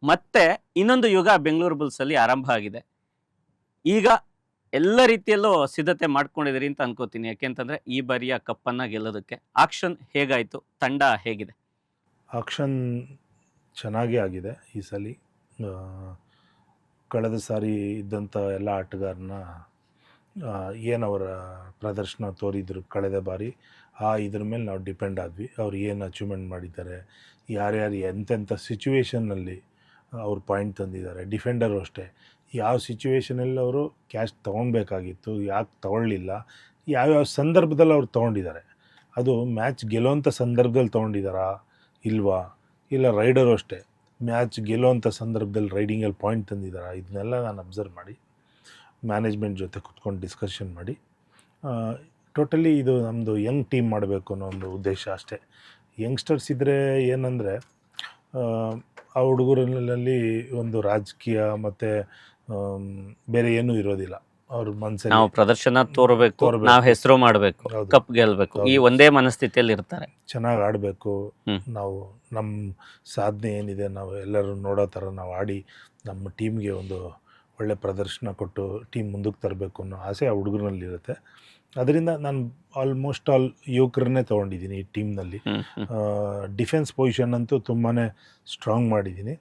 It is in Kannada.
ಮತ್ತೆ ಇನ್ನೊಂದು ಯುಗ ಬೆಂಗಳೂರು ಬುಲ್ಸ್ ಅಲ್ಲಿ ಆರಂಭ ಆಗಿದೆ. ಈಗ ಎಲ್ಲ ರೀತಿಯಲ್ಲೂ ಸಿದ್ಧತೆ ಮಾಡ್ಕೊಂಡಿದ್ದೀರಿ ಅಂತ ಅನ್ಕೋತೀನಿ. ಯಾಕೆಂತಂದ್ರೆ ಈ ಬಾರಿಯ ಕಪ್ಪನ್ನ ಗೆಲ್ಲೋದಕ್ಕೆ ಆಕ್ಷನ್ ಹೇಗಾಯ್ತು? ತಂಡ ಹೇಗಿದೆ? ಆಕ್ಷನ್ ಚೆನ್ನಾಗೇ ಆಗಿದೆ ಈ ಸಲ. ಕಳೆದ ಸಾರಿ ಇದ್ದಂಥ ಎಲ್ಲ ಆಟಗಾರನ ಏನವರ ಪ್ರದರ್ಶನ ತೋರಿದ್ರು ಕಳೆದ ಬಾರಿ, ಇದ್ರ ಮೇಲೆ ನಾವು ಡಿಪೆಂಡ್ ಆದ್ವಿ. ಅವ್ರು ಏನು ಅಚೀವ್ಮೆಂಟ್ ಮಾಡಿದ್ದಾರೆ, ಯಾರ್ಯಾರು ಎಂತೆಂಥ ಸಿಚುವೇಷನ್ನಲ್ಲಿ ಅವ್ರು ಪಾಯಿಂಟ್ ತಂದಿದ್ದಾರೆ. ಡಿಫೆಂಡರು ಅಷ್ಟೇ, ಯಾವ ಸಿಚುವೇಷನಲ್ಲಿ ಅವರು ಕ್ಯಾಚ್ ತೊಗೊಳ್ಬೇಕಾಗಿತ್ತು, ಯಾಕೆ ತೊಗೊಳ್ಳಿಲ್ಲ, ಯಾವ್ಯಾವ ಸಂದರ್ಭದಲ್ಲಿ ಅವ್ರು ತೊಗೊಂಡಿದ್ದಾರೆ, ಅದು ಮ್ಯಾಚ್ ಗೆಲ್ಲೋಂಥ ಸಂದರ್ಭದಲ್ಲಿ ತೊಗೊಂಡಿದ್ದಾರಾ ಇಲ್ವಾ, ಇಲ್ಲ ರೈಡರು ಅಷ್ಟೇ ಮ್ಯಾಚ್ ಗೆಲ್ಲೋಂಥ ಸಂದರ್ಭದಲ್ಲಿ ರೈಡಿಂಗಲ್ಲಿ ಪಾಯಿಂಟ್ ತಂದಿದ್ದಾರಾ, ಇದನ್ನೆಲ್ಲ ನಾನು ಅಬ್ಸರ್ವ್ ಮಾಡಿ ಮ್ಯಾನೇಜ್ಮೆಂಟ್ ಜೊತೆ ಕುತ್ಕೊಂಡು ಡಿಸ್ಕಷನ್ ಮಾಡಿ ಟೋಟಲಿ ಇದು ನಮ್ಮದು ಯಂಗ್ ಟೀಮ್ ಮಾಡಬೇಕು ಅನ್ನೋ ಒಂದು ಉದ್ದೇಶ ಅಷ್ಟೇ. ಯಂಗ್ಸ್ಟರ್ಸ್ ಇದ್ದರೆ ಏನಂದರೆ ಆ ಹುಡುಗರಲ್ಲಿ ಒಂದು ರಾಜಕೀಯ ಮತ್ತು ಬೇರೆ ಏನೂ ಇರೋದಿಲ್ಲ. ಅವ್ರ ಮನಸ್ಸಲ್ಲಿ ನಾವು ಪ್ರದರ್ಶನ ತೋರಬೇಕು, ನಾವು ಹೆಸರು ಮಾಡಬೇಕು, ಕಪ್ ಗೆಲ್ಬೇಕು, ಈ ಒಂದೇ ಮನಸ್ಥಿತಿಯಲ್ಲಿ ಇರ್ತಾರೆ. ಚೆನ್ನಾಗಿ ಆಡಬೇಕು, ನಾವು ನಮ್ಮ ಸಾಧನೆ ಏನಿದೆ ನಾವು ಎಲ್ಲರೂ ನೋಡೋ ಥರ ನಾವು ಆಡಿ ನಮ್ಮ ಟೀಮ್ಗೆ ಒಂದು ಒಳ್ಳೆ ಪ್ರದರ್ಶನ ಕೊಟ್ಟು ಟೀಮ್ ಮುಂದಕ್ಕೆ ತರಬೇಕು ಅನ್ನೋ ಆಸೆ ಆ ಹುಡುಗರಲ್ಲಿರುತ್ತೆ. ಅದರಿಂದ ನಾನು ಆಲ್ಮೋಸ್ಟ್ ಆಲ್ ಯುವಕರನ್ನೇ ತೊಗೊಂಡಿದ್ದೀನಿ ಈ ಟೀಮ್ನಲ್ಲಿ. ಡಿಫೆನ್ಸ್ ಪೊಸಿಷನ್ ಅಂತೂ ತುಂಬಾ ಸ್ಟ್ರಾಂಗ್ ಮಾಡಿದ್ದೀನಿ.